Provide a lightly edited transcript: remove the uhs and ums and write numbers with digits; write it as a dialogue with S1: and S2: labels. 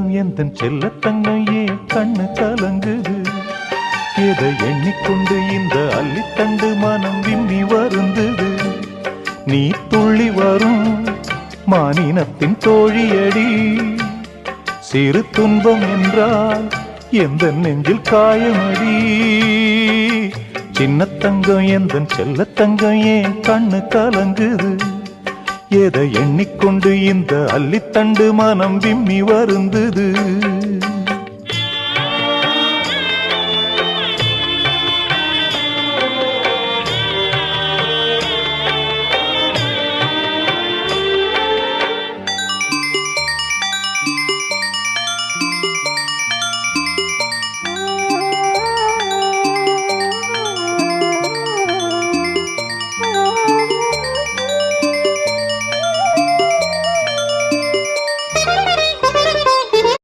S1: தங்கம் எந்தன் செல்ல தங்கம் ஏன் கண்ணு கலங்குது? எதை எண்ணிக்கொண்டு இந்த அள்ளித்தண்டு மனம் விம்மி வருந்தது? நீ துள்ளி வரும் மானினத்தின் தோழியடி. சிறு துன்பம் என்றால் எந்த நெஞ்சில் காயமடி. சின்ன தங்கம் எந்தன் செல்ல தங்கம் ஏன் கண்ணு கலங்குது? எதை எண்ணிக்கொண்டு இந்த அள்ளித்தண்டு மனம் விம்மி வருந்தது?